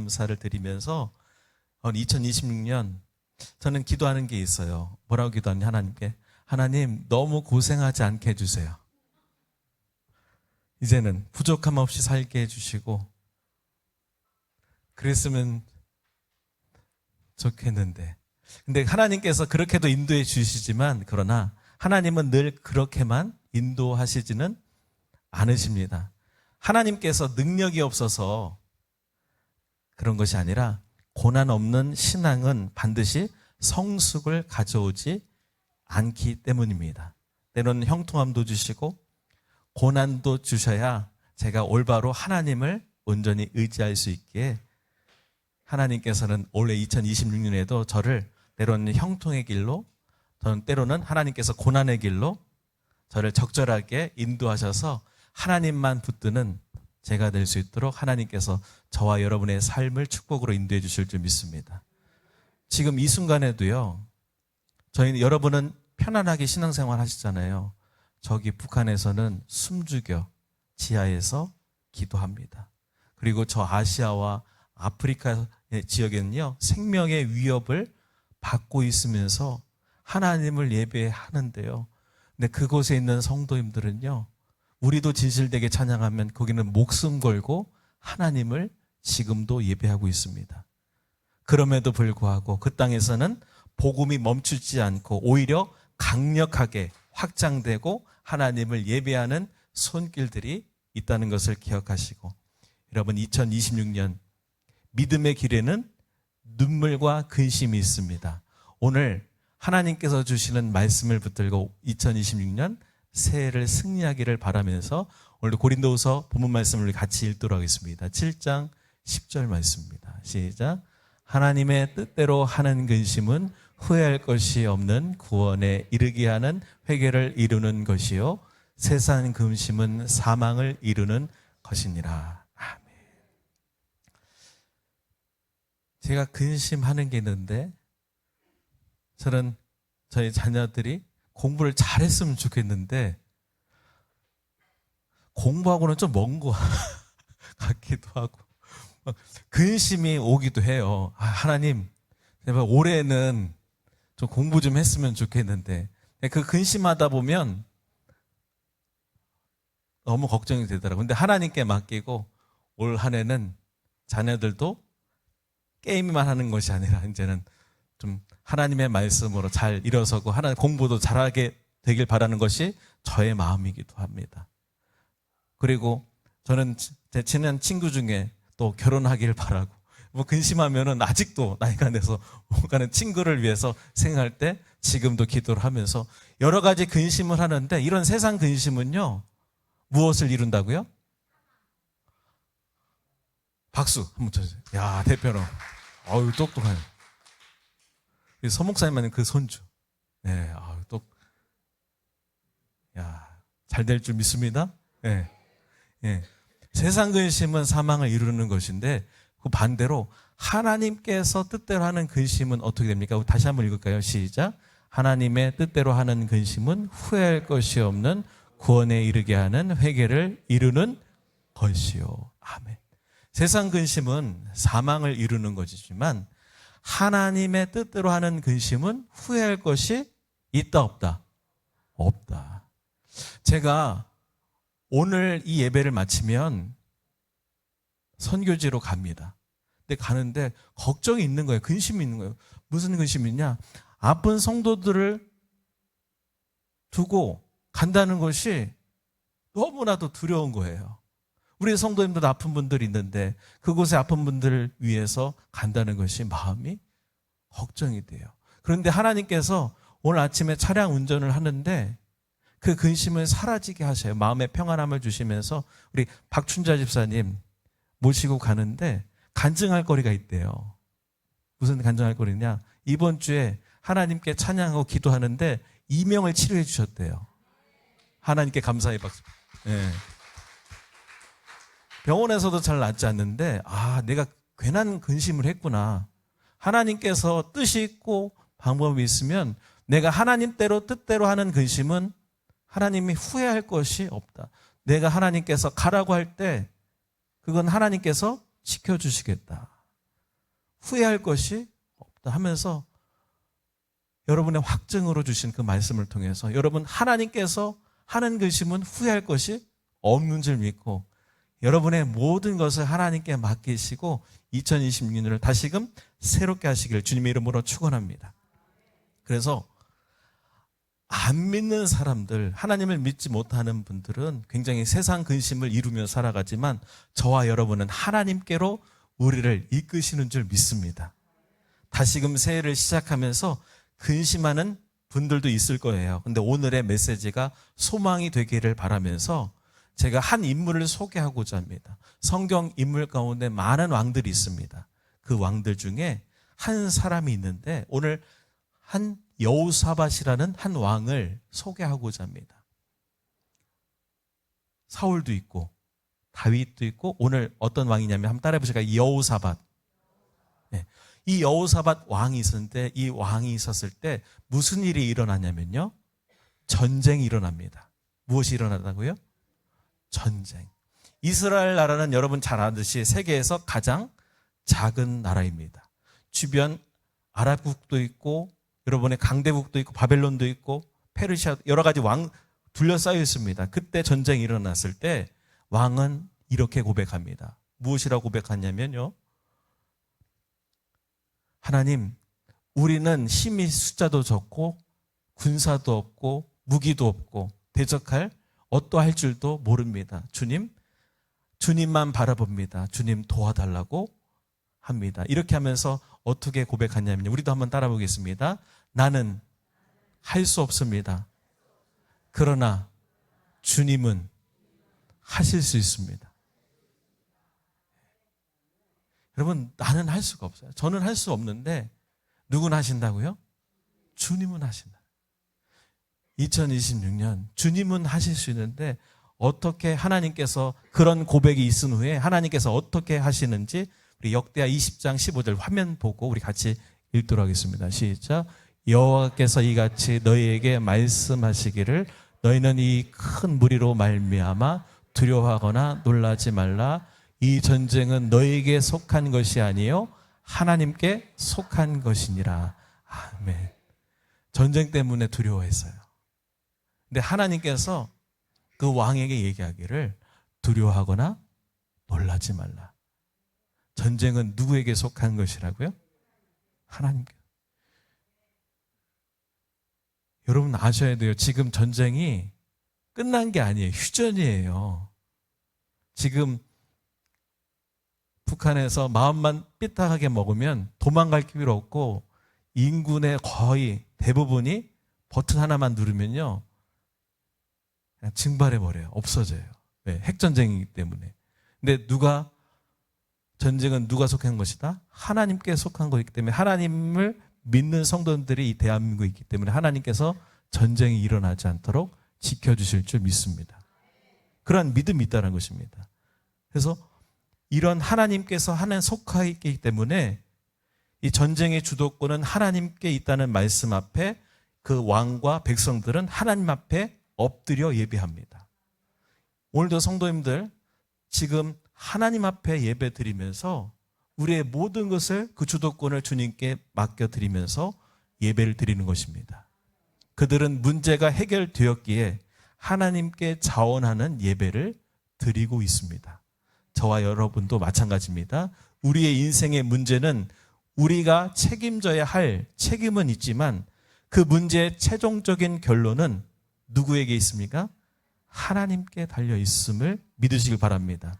감사를 드리면서 2026년 저는 기도하는 게 있어요. 뭐라고 기도하냐, 하나님께. 하나님, 너무 고생하지 않게 해주세요. 이제는 부족함 없이 살게 해주시고 그랬으면 좋겠는데, 근데 하나님께서 그렇게도 인도해 주시지만, 그러나 하나님은 늘 그렇게만 인도하시지는 않으십니다. 하나님께서 능력이 없어서 그런 것이 아니라 고난 없는 신앙은 반드시 성숙을 가져오지 않기 때문입니다. 때로는 형통함도 주시고 고난도 주셔야 제가 올바로 하나님을 온전히 의지할 수 있기에, 하나님께서는 올해 2026년에도 저를 때로는 형통의 길로, 저는 때로는 하나님께서 고난의 길로 저를 적절하게 인도하셔서 하나님만 붙드는 제가 될 수 있도록 하나님께서 저와 여러분의 삶을 축복으로 인도해 주실 줄 믿습니다. 지금 이 순간에도요, 저희는, 여러분은 편안하게 신앙생활 하시잖아요. 저기 북한에서는 숨죽여 지하에서 기도합니다. 그리고 저 아시아와 아프리카 지역에는요, 생명의 위협을 받고 있으면서 하나님을 예배하는데요. 근데 그곳에 있는 성도님들은요, 우리도 진실되게 찬양하면 거기는 목숨 걸고 하나님을 지금도 예배하고 있습니다. 그럼에도 불구하고 그 땅에서는 복음이 멈추지 않고 오히려 강력하게 확장되고 하나님을 예배하는 손길들이 있다는 것을 기억하시고, 여러분, 2026년 믿음의 길에는 눈물과 근심이 있습니다. 오늘 하나님께서 주시는 말씀을 붙들고 2026년 새해를 승리하기를 바라면서 오늘도 고린도후서 본문 말씀을 같이 읽도록 하겠습니다. 7장 10절 말씀입니다. 시작. 하나님의 뜻대로 하는 근심은 후회할 것이 없는 구원에 이르게 하는 회개를 이루는 것이요, 세상 근심은 사망을 이루는 것이니라. 아멘. 제가 근심하는 게 있는데, 저는 저희 자녀들이 공부를 잘했으면 좋겠는데 공부하고는 좀 먼 거 같기도 하고 근심이 오기도 해요. 하나님, 제발 올해는 좀 공부 좀 했으면 좋겠는데, 그 근심하다 보면 너무 걱정이 되더라고요. 근데 하나님께 맡기고 올 한 해는 자녀들도 게임만 하는 것이 아니라 이제는 좀 하나님의 말씀으로 잘 일어서고 하나님 공부도 잘하게 되길 바라는 것이 저의 마음이기도 합니다. 그리고 저는 제 친한 친구 중에 또 결혼하길 바라고, 뭐 근심하면은 아직도 나이가 돼서 가는 친구를 위해서 생각할 때 지금도 기도를 하면서 여러 가지 근심을 하는데, 이런 세상 근심은요, 무엇을 이룬다고요? 박수 한번 쳐주세요. 야, 대표로. 어유, 똑똑하네. 서목사님은 그 손주. 네, 잘 될 줄 믿습니다. 네. 네. 세상 근심은 사망을 이루는 것인데, 그 반대로 하나님께서 뜻대로 하는 근심은 어떻게 됩니까? 다시 한번 읽을까요? 시작. 하나님의 뜻대로 하는 근심은 후회할 것이 없는 구원에 이르게 하는 회개를 이루는 것이요. 아멘. 세상 근심은 사망을 이루는 것이지만 하나님의 뜻대로 하는 근심은 후회할 것이 있다, 없다? 없다. 제가 오늘 이 예배를 마치면 선교지로 갑니다. 근데 가는데 걱정이 있는 거예요. 근심이 있는 거예요. 무슨 근심이 있냐? 아픈 성도들을 두고 간다는 것이 너무나도 두려운 거예요. 우리 성도님들도 아픈 분들이 있는데 그곳에 아픈 분들을 위해서 간다는 것이 마음이 걱정이 돼요. 그런데 하나님께서 오늘 아침에 차량 운전을 하는데 그 근심을 사라지게 하셔요. 마음의 평안함을 주시면서 우리 박춘자 집사님 모시고 가는데 간증할 거리가 있대요. 무슨 간증할 거리냐? 이번 주에 하나님께 찬양하고 기도하는데 이명을 치료해 주셨대요. 하나님께 감사의 박수. 네. 병원에서도 잘 낫지 않는데 내가 괜한 근심을 했구나. 하나님께서 뜻이 있고 방법이 있으면 내가 하나님대로 뜻대로 하는 근심은 하나님이 후회할 것이 없다. 내가 하나님께서 가라고 할 때 그건 하나님께서 지켜주시겠다. 후회할 것이 없다 하면서 여러분의 확증으로 주신 그 말씀을 통해서 여러분 하나님께서 하는 것이면 후회할 것이 없는 줄 믿고 여러분의 모든 것을 하나님께 맡기시고 2026년을 다시금 새롭게 하시길 주님의 이름으로 축원합니다. 그래서 안 믿는 사람들, 하나님을 믿지 못하는 분들은 굉장히 세상 근심을 이루며 살아가지만 저와 여러분은 하나님께로 우리를 이끄시는 줄 믿습니다. 다시금 새해를 시작하면서 근심하는 분들도 있을 거예요. 근데 오늘의 메시지가 소망이 되기를 바라면서 제가 한 인물을 소개하고자 합니다. 성경 인물 가운데 많은 왕들이 있습니다. 그 왕들 중에 한 사람이 있는데 오늘 한 여호사밧이라는 한 왕을 소개하고자 합니다. 사울도 있고 다윗도 있고 오늘 어떤 왕이냐면 한번 따라해 보실까요? 여호사밧. 네. 이 여호사밧 왕이 있었는데 이 왕이 있었을 때 무슨 일이 일어나냐면요. 전쟁이 일어납니다. 무엇이 일어나다고요? 전쟁. 이스라엘 나라는 여러분 잘 아듯이 세계에서 가장 작은 나라입니다. 주변 아랍국도 있고 여러분의 강대국도 있고 바벨론도 있고 페르시아 여러 가지 왕 둘러싸여 있습니다. 그때 전쟁이 일어났을 때 왕은 이렇게 고백합니다. 무엇이라고 고백하냐면요. 하나님, 우리는 힘이 숫자도 적고 군사도 없고 무기도 없고 대적할 어떠할 줄도 모릅니다. 주님만 바라봅니다. 주님 도와달라고 합니다. 이렇게 하면서 어떻게 고백하냐면요. 우리도 한번 따라 보겠습니다. 나는 할 수 없습니다. 그러나 주님은 하실 수 있습니다. 여러분, 나는 할 수가 없어요. 저는 할 수 없는데 누구는 하신다고요? 주님은 하신다. 2026년 주님은 하실 수 있는데 어떻게 하나님께서 그런 고백이 있은 후에 하나님께서 어떻게 하시는지 우리 역대하 20장 15절 화면 보고 우리 같이 읽도록 하겠습니다. 시작. 여호와께서 이같이 너희에게 말씀하시기를 너희는 이 큰 무리로 말미암아 두려워하거나 놀라지 말라. 이 전쟁은 너희에게 속한 것이 아니요 하나님께 속한 것이니라. 아멘. 전쟁 때문에 두려워했어요. 근데 하나님께서 그 왕에게 얘기하기를 두려워하거나 놀라지 말라. 전쟁은 누구에게 속한 것이라고요? 하나님께. 여러분 아셔야 돼요. 지금 전쟁이 끝난 게 아니에요. 휴전이에요. 지금 북한에서 마음만 삐딱하게 먹으면 도망갈 길이 없고 인군의 거의 대부분이 버튼 하나만 누르면요. 그냥 증발해버려요. 없어져요. 네, 핵전쟁이기 때문에. 근데 전쟁은 누가 속한 것이다? 하나님께 속한 것이기 때문에 하나님을 믿는 성도들이 이 대한민국에 있기 때문에 하나님께서 전쟁이 일어나지 않도록 지켜주실 줄 믿습니다. 그러한 믿음이 있다는 것입니다. 그래서 이런 하나님께서 하나님 속하여 있기 때문에 이 전쟁의 주도권은 하나님께 있다는 말씀 앞에 그 왕과 백성들은 하나님 앞에 엎드려 예배합니다. 오늘도 성도님들 지금 하나님 앞에 예배 드리면서 우리의 모든 것을 그 주도권을 주님께 맡겨드리면서 예배를 드리는 것입니다. 그들은 문제가 해결되었기에 하나님께 자원하는 예배를 드리고 있습니다. 저와 여러분도 마찬가지입니다. 우리의 인생의 문제는 우리가 책임져야 할 책임은 있지만 그 문제의 최종적인 결론은 누구에게 있습니까? 하나님께 달려 있음을 믿으시길 바랍니다.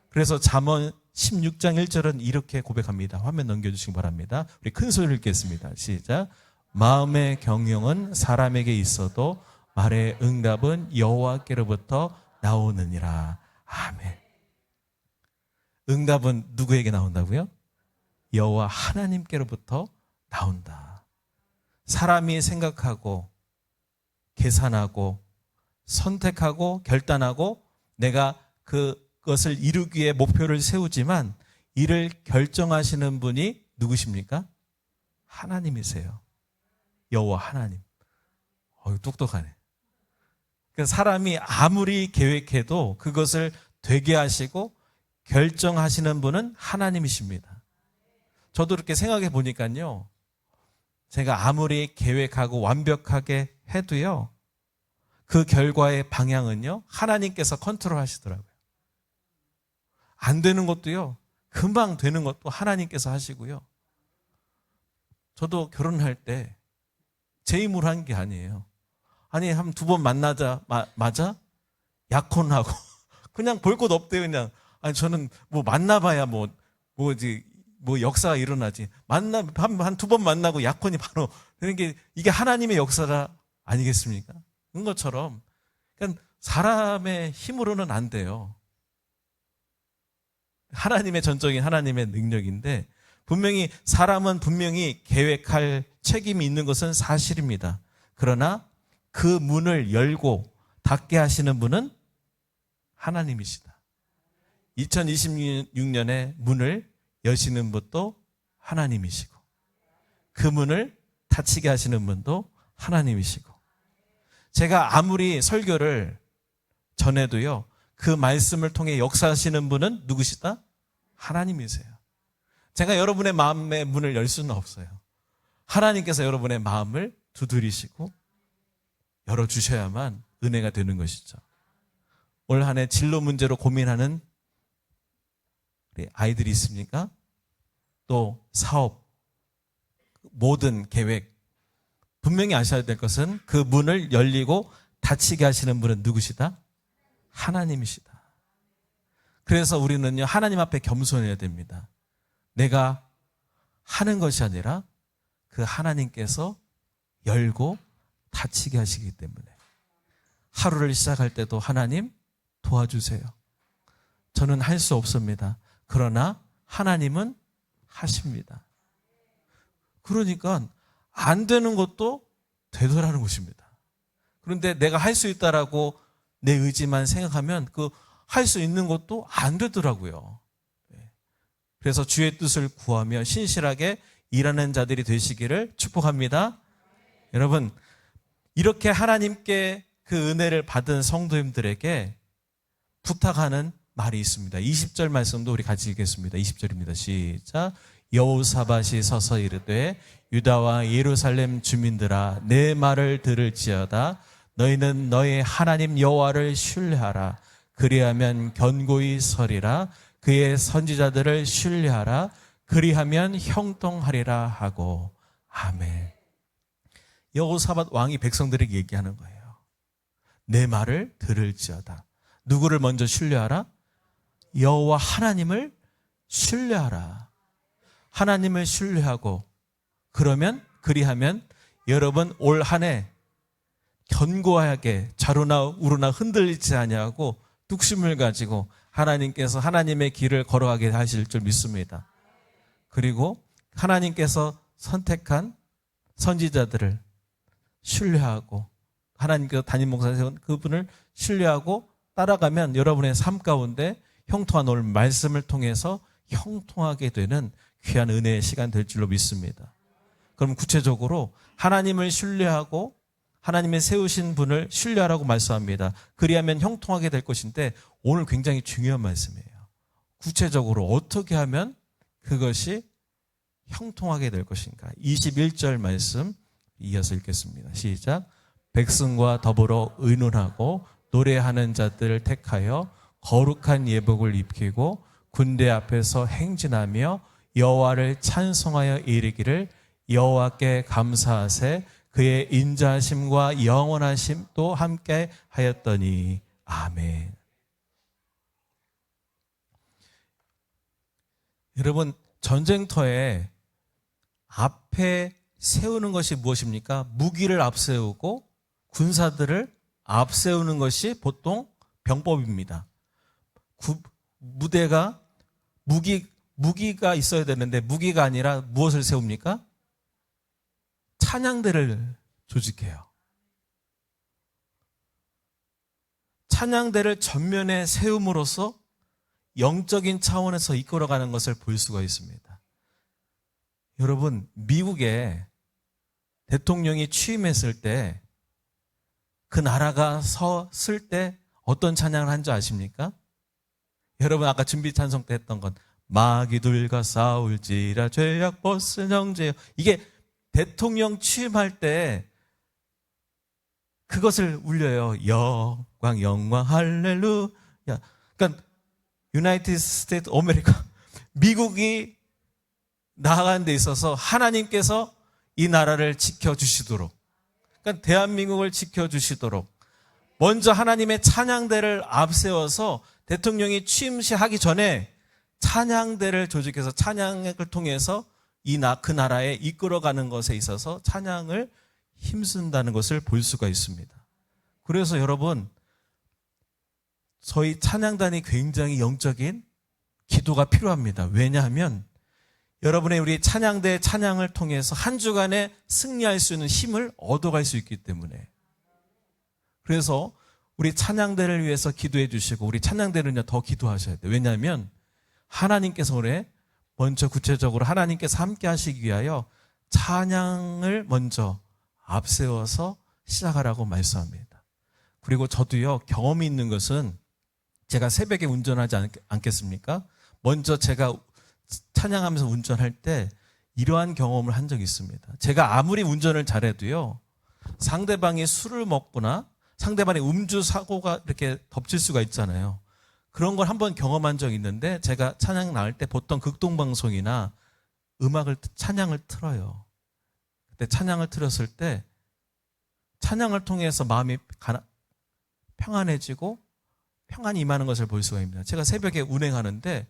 그래서 잠언 16장 1절은 이렇게 고백합니다. 화면 넘겨주시기 바랍니다. 우리 큰 소리를 읽겠습니다. 시작. 마음의 경영은 사람에게 있어도 말의 응답은 여호와께로부터 나오느니라. 아멘. 응답은 누구에게 나온다고요? 여호와 하나님께로부터 나온다. 사람이 생각하고 계산하고 선택하고 결단하고 내가 그것을 이루기 위해 목표를 세우지만 이를 결정하시는 분이 누구십니까? 하나님이세요. 여호와 하나님. 똑똑하네. 그러니까 사람이 아무리 계획해도 그것을 되게 하시고 결정하시는 분은 하나님이십니다. 저도 이렇게 생각해 보니까요, 제가 아무리 계획하고 완벽하게 해도요, 그 결과의 방향은요, 하나님께서 컨트롤 하시더라고요. 안 되는 것도요, 금방 되는 것도 하나님께서 하시고요. 저도 결혼할 때 제 힘으로 한 게 아니에요. 아니, 한 2번 맞아? 약혼하고. 그냥 볼 것 없대요, 그냥. 아니, 저는 뭐 만나봐야 뭐 역사가 일어나지. 한 2번 만나고 약혼이 바로 되는 게 이게 하나님의 역사가 아니겠습니까? 그런 것처럼. 그러니까 사람의 힘으로는 안 돼요. 하나님의 전적인 하나님의 능력인데, 사람은 분명히 계획할 책임이 있는 것은 사실입니다. 그러나 그 문을 열고 닫게 하시는 분은 하나님이시다. 2026년의 문을 여시는 분도 하나님이시고, 그 문을 닫히게 하시는 분도 하나님이시고, 제가 아무리 설교를 전해도요, 그 말씀을 통해 역사하시는 분은 누구시다? 하나님이세요. 제가 여러분의 마음의 문을 열 수는 없어요. 하나님께서 여러분의 마음을 두드리시고 열어주셔야만 은혜가 되는 것이죠. 올 한 해 진로 문제로 고민하는 우리 아이들이 있습니까? 또 사업, 모든 계획, 분명히 아셔야 될 것은 그 문을 열리고 닫히게 하시는 분은 누구시다? 하나님이시다. 그래서 우리는요, 하나님 앞에 겸손해야 됩니다. 내가 하는 것이 아니라 그 하나님께서 열고 닫히게 하시기 때문에 하루를 시작할 때도 하나님 도와주세요. 저는 할 수 없습니다. 그러나 하나님은 하십니다. 그러니까 안 되는 것도 되더라는 것입니다. 그런데 내가 할 수 있다라고 내 의지만 생각하면 그 할 수 있는 것도 안 되더라고요. 그래서 주의 뜻을 구하며 신실하게 일하는 자들이 되시기를 축복합니다. 여러분, 이렇게 하나님께 그 은혜를 받은 성도님들에게 부탁하는 말이 있습니다. 20절 말씀도 우리 같이 읽겠습니다. 20절입니다. 시작. 여호사밧이 서서 이르되 유다와 예루살렘 주민들아, 내 말을 들을지어다. 너희는 너희 하나님 여호와를 신뢰하라. 그리하면 견고히 서리라. 그의 선지자들을 신뢰하라. 그리하면 형통하리라 하고. 아멘. 여호사밧 왕이 백성들에게 얘기하는 거예요. 내 말을 들을지어다. 누구를 먼저 신뢰하라? 여호와 하나님을 신뢰하라. 하나님을 신뢰하고 그리하면 여러분 올 한 해 견고하게 좌로나 우로나 흔들리지 아니하고 뚝심을 가지고 하나님께서 하나님의 길을 걸어가게 하실 줄 믿습니다. 그리고 하나님께서 선택한 선지자들을 신뢰하고 하나님께서 담임 목사 세운 그분을 신뢰하고 따라가면 여러분의 삶 가운데 형통한 오늘 말씀을 통해서 형통하게 되는 귀한 은혜의 시간 될 줄로 믿습니다. 그럼 구체적으로 하나님을 신뢰하고 하나님의 세우신 분을 신뢰하라고 말씀합니다. 그리하면 형통하게 될 것인데 오늘 굉장히 중요한 말씀이에요. 구체적으로 어떻게 하면 그것이 형통하게 될 것인가. 21절 말씀 이어서 읽겠습니다. 시작. 백성과 더불어 의논하고 노래하는 자들을 택하여 거룩한 예복을 입히고 군대 앞에서 행진하며 여호와를 찬송하여 이르기를 여호와께 감사하세. 그의 인자하심과 영원하심도 함께 하였더니. 아멘. 여러분, 전쟁터에 앞에 세우는 것이 무엇입니까? 무기를 앞세우고 군사들을 앞세우는 것이 보통 병법입니다. 무대가 무기가 있어야 되는데 무기가 아니라 무엇을 세웁니까? 찬양대를 조직해요. 찬양대를 전면에 세움으로써 영적인 차원에서 이끌어가는 것을 볼 수가 있습니다. 여러분, 미국에 대통령이 취임했을 때 그 나라가 섰을 때 어떤 찬양을 한 줄 아십니까? 여러분 아까 준비 찬송 때 했던 건 마귀들과 싸울지라 죄악 벗은 형제여. 이게 대통령 취임할 때 그것을 울려요. 영광 영광 할렐루야. 그러니까 유나이티드 스테이트 아메리카, 미국이 나아가는 데 있어서 하나님께서 이 나라를 지켜주시도록, 그러니까 대한민국을 지켜주시도록 먼저 하나님의 찬양대를 앞세워서 대통령이 취임시하기 전에 찬양대를 조직해서 찬양을 통해서 그 나라에 이끌어가는 것에 있어서 찬양을 힘쓴다는 것을 볼 수가 있습니다. 그래서 여러분, 저희 찬양단이 굉장히 영적인 기도가 필요합니다. 왜냐하면 여러분의 우리 찬양대 찬양을 통해서 한 주간에 승리할 수 있는 힘을 얻어갈 수 있기 때문에, 그래서 우리 찬양대를 위해서 기도해 주시고 우리 찬양대는요 더 기도하셔야 돼요. 왜냐하면 하나님께서 올해 먼저 구체적으로 하나님께서 함께 하시기 위하여 찬양을 먼저 앞세워서 시작하라고 말씀합니다. 그리고 저도요, 경험이 있는 것은 제가 새벽에 운전하지 않겠습니까? 먼저 제가 찬양하면서 운전할 때 이러한 경험을 한 적이 있습니다. 제가 아무리 운전을 잘해도요, 상대방이 술을 먹거나 상대방의 음주 사고가 이렇게 덮칠 수가 있잖아요. 그런 걸 한번 경험한 적이 있는데, 제가 찬양 나갈 때 보통 극동방송이나 찬양을 틀어요. 그때 찬양을 틀었을 때 찬양을 통해서 마음이 평안해지고 평안이 임하는 것을 볼 수가 있습니다. 제가 새벽에 운행하는데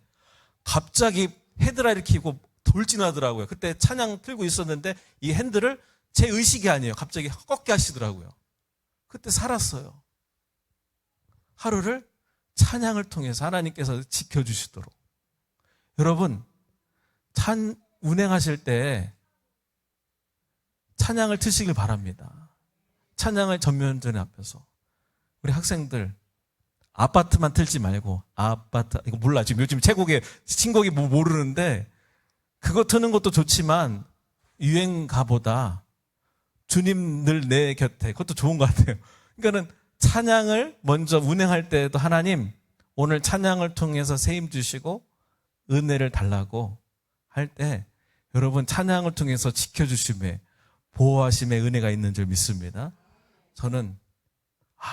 갑자기 헤드라이트를 켜고 돌진하더라고요. 그때 찬양 틀고 있었는데 이 핸들을 제 의식이 아니에요. 갑자기 꺾게 하시더라고요. 그때 살았어요. 하루를 찬양을 통해서 하나님께서 지켜주시도록. 여러분, 운행하실 때 찬양을 트시길 바랍니다. 찬양을 전면전에 앞에서. 우리 학생들, 아파트만 틀지 말고, 이거 몰라. 지금 요즘 최곡의 신곡이 뭐 모르는데, 그거 트는 것도 좋지만, 유행가보다 주님 늘 내 곁에, 그것도 좋은 것 같아요. 그러니까는 찬양을 먼저 운행할 때도 하나님, 오늘 찬양을 통해서 세임 주시고, 은혜를 달라고 할 때, 여러분 찬양을 통해서 지켜주심에, 보호하심의 은혜가 있는 줄 믿습니다. 저는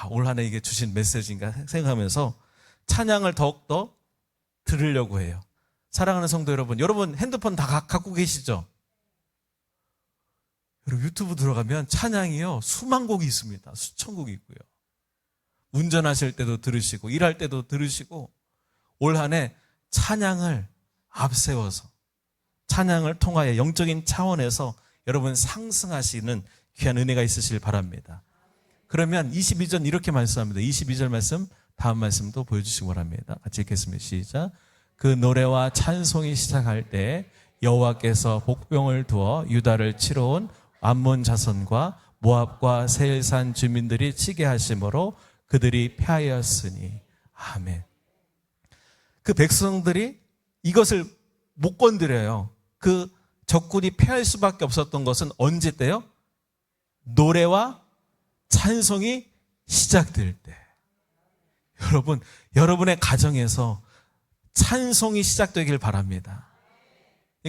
올 한 해 이게 주신 메시지인가 생각하면서 찬양을 더욱더 들으려고 해요. 사랑하는 성도 여러분, 여러분 핸드폰 다 갖고 계시죠? 여러분 유튜브 들어가면 찬양이요 수만 곡이 있습니다. 수천 곡이 있고요. 운전하실 때도 들으시고 일할 때도 들으시고, 올 한 해 찬양을 앞세워서 찬양을 통하여 영적인 차원에서 여러분 상승하시는 귀한 은혜가 있으시길 바랍니다. 그러면 22절 이렇게 말씀합니다. 22절 말씀, 다음 말씀도 보여주시기 바랍니다. 같이 읽겠습니다. 시작. 그 노래와 찬송이 시작할 때 여호와께서 복병을 두어 유다를 치러 온 암몬 자손과 모압과 세일산 주민들이 치게 하심으로 그들이 패하였으니. 아멘. 그 백성들이 이것을 못 건드려요. 그 적군이 패할 수밖에 없었던 것은 언제 때요? 노래와 찬송이 시작될 때. 여러분, 여러분의 가정에서 찬송이 시작되길 바랍니다.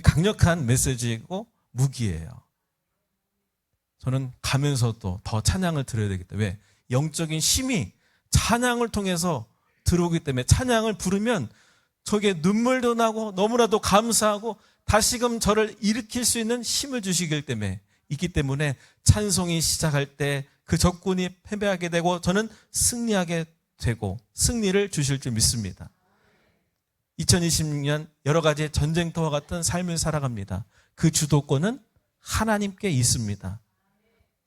강력한 메시지이고 무기예요. 저는 가면서도 더 찬양을 들어야 되겠다. 왜? 영적인 힘이 찬양을 통해서 들어오기 때문에 찬양을 부르면 저게 눈물도 나고 너무나도 감사하고 다시금 저를 일으킬 수 있는 힘을 주시기 때문에 있기 때문에 찬송이 시작할 때 그 적군이 패배하게 되고 저는 승리하게 되고 승리를 주실 줄 믿습니다. 2026년 여러 가지 전쟁터와 같은 삶을 살아갑니다. 그 주도권은 하나님께 있습니다.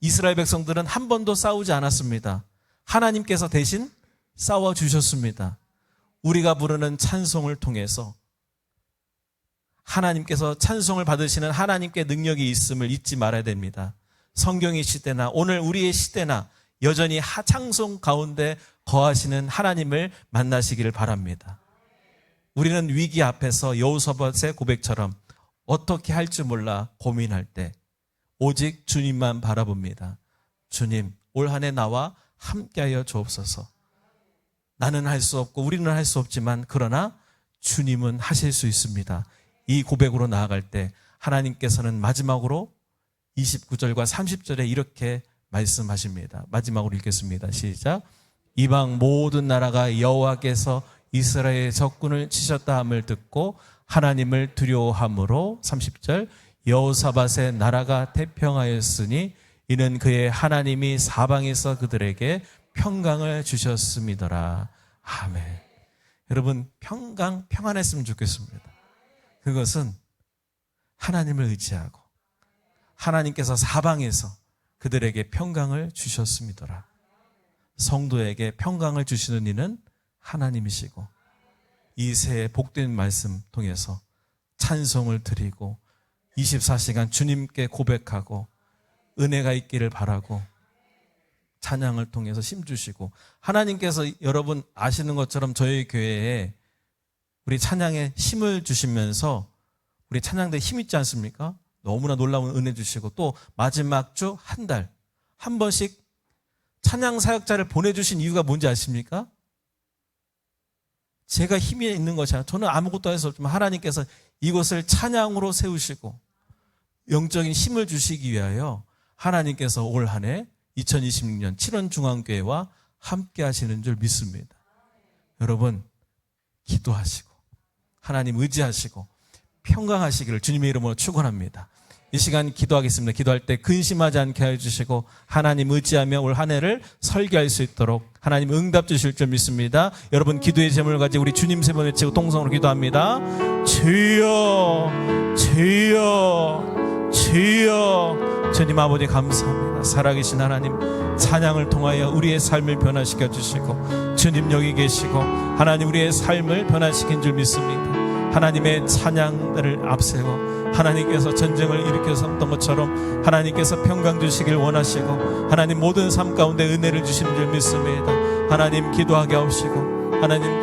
이스라엘 백성들은 한 번도 싸우지 않았습니다. 하나님께서 대신 싸워주셨습니다. 우리가 부르는 찬송을 통해서 하나님께서 찬송을 받으시는 하나님께 능력이 있음을 잊지 말아야 됩니다. 성경의 시대나 오늘 우리의 시대나 여전히 찬송 가운데 거하시는 하나님을 만나시기를 바랍니다. 우리는 위기 앞에서 여호사밧의 고백처럼 어떻게 할 줄 몰라 고민할 때 오직 주님만 바라봅니다. 주님, 올 한 해 나와 함께하여 주옵소서. 나는 할 수 없고 우리는 할 수 없지만 그러나 주님은 하실 수 있습니다. 이 고백으로 나아갈 때 하나님께서는 마지막으로 29절과 30절에 이렇게 말씀하십니다. 마지막으로 읽겠습니다. 시작. 이방 모든 나라가 여호와께서 이스라엘의 적군을 치셨다 함을 듣고 하나님을 두려워함으로 30절 여호사밧의 나라가 태평하였으니 이는 그의 하나님이 사방에서 그들에게 평강을 주셨음이더라. 아멘. 여러분 평안했으면 좋겠습니다. 그것은 하나님을 의지하고 하나님께서 사방에서 그들에게 평강을 주셨음이더라. 성도에게 평강을 주시는 이는 하나님이시고 이 새해 복된 말씀 통해서 찬송을 드리고 24시간 주님께 고백하고 은혜가 있기를 바라고 찬양을 통해서 힘주시고 하나님께서 여러분 아시는 것처럼 저희 교회에 우리 찬양에 힘을 주시면서 우리 찬양대에 힘 있지 않습니까? 너무나 놀라운 은혜 주시고 또 마지막 주 한 달 한 번씩 찬양 사역자를 보내주신 이유가 뭔지 아십니까? 제가 힘이 있는 것이 아니라 저는 아무것도 할 수 없지만 하나님께서 이곳을 찬양으로 세우시고 영적인 힘을 주시기 위하여 하나님께서 올 한 해 2026년 7원중앙교회와 함께 하시는 줄 믿습니다. 여러분 기도하시고 하나님 의지하시고 평강하시기를 주님의 이름으로 축원합니다. 이 시간 기도하겠습니다. 기도할 때 근심하지 않게 해주시고 하나님 의지하며 올 한 해를 설계할 수 있도록 하나님 응답 주실 줄 믿습니다. 여러분 기도의 제목을 가지고 우리 주님 세 번 외치고 동성으로 기도합니다. 주여 주여 주여. 주님 아버지 감사합니다. 살아계신 하나님 찬양을 통하여 우리의 삶을 변화시켜 주시고 주님 여기 계시고 하나님 우리의 삶을 변화시킨 줄 믿습니다. 하나님의 찬양들을 앞세워 하나님께서 전쟁을 일으켰었던 것처럼 하나님께서 평강 주시길 원하시고 하나님 모든 삶 가운데 은혜를 주시는 줄 믿습니다. 하나님 기도하게 하옵시고 하나님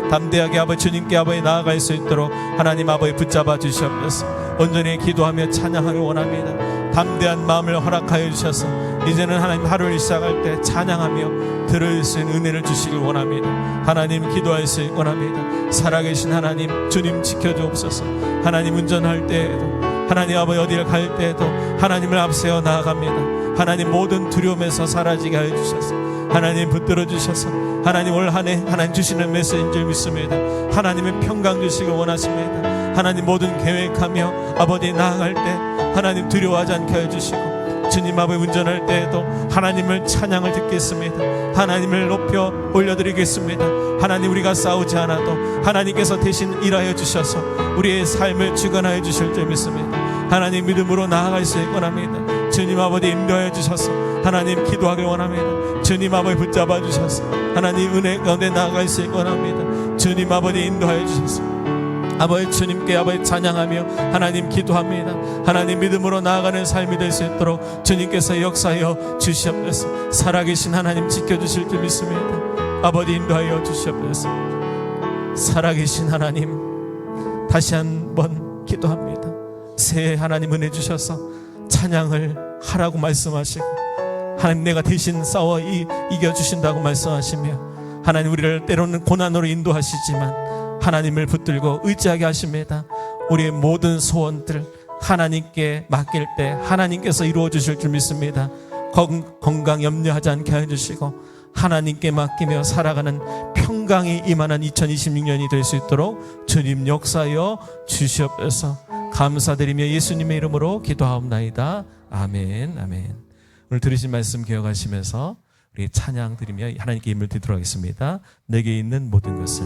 담대하게 아버지 주님께 아버지 나아갈 수 있도록 하나님 아버지 붙잡아 주시옵소서. 온전히 기도하며 찬양하길 원합니다. 담대한 마음을 허락하여 주셔서 이제는 하나님 하루를 시작할 때 찬양하며 들을 수 있는 은혜를 주시길 원합니다. 하나님 기도할 수 있길 원합니다. 살아계신 하나님 주님 지켜주옵소서. 하나님 운전할 때에도 하나님 아버지 어디를 갈 때에도 하나님을 앞세워 나아갑니다. 하나님 모든 두려움에서 사라지게 하여 주셔서 하나님 붙들어 주셔서 하나님 올 한 해 하나님 주시는 메시지인 줄 믿습니다. 하나님의 평강 주시길 원하십니다. 하나님 모든 계획하며 아버지 나아갈 때 하나님 두려워하지 않게 해주시고 주님 아버지 운전할 때에도 하나님을 찬양을 듣겠습니다. 하나님을 높여 올려드리겠습니다. 하나님 우리가 싸우지 않아도 하나님께서 대신 일하여 주셔서 우리의 삶을 주관하여 주실 줄 믿습니다. 하나님 믿음으로 나아갈 수 있건 합니다. 주님 아버지 인도하여 주셔서 하나님 기도하길 원합니다. 주님 아버지 붙잡아 주셔서 하나님 은혜 가운데 나아갈 수 있건 합니다. 주님 아버지 인도하여 주셔서 아버지 주님께 아버지 찬양하며 하나님 기도합니다. 하나님 믿음으로 나아가는 삶이 될 수 있도록 주님께서 역사하여 주시옵소서. 살아계신 하나님 지켜주실 줄 믿습니다. 아버지 인도하여 주시옵소서. 살아계신 하나님 다시 한번 기도합니다. 새해 하나님 은혜 주셔서 찬양을 하라고 말씀하시고 하나님 내가 대신 싸워 이겨주신다고 말씀하시며 하나님 우리를 때로는 고난으로 인도하시지만 하나님을 붙들고 의지하게 하십니다. 우리의 모든 소원들 하나님께 맡길 때 하나님께서 이루어 주실 줄 믿습니다. 건강 염려하지 않게 해주시고 하나님께 맡기며 살아가는 평강이 임하는 2026년이 될 수 있도록 주님 역사하여 주시옵소서. 감사드리며 예수님의 이름으로 기도하옵나이다. 아멘. 아멘. 오늘 들으신 말씀 기억하시면서 우리 찬양 드리며 하나님께 힘을 드리도록 하겠습니다. 내게 있는 모든 것을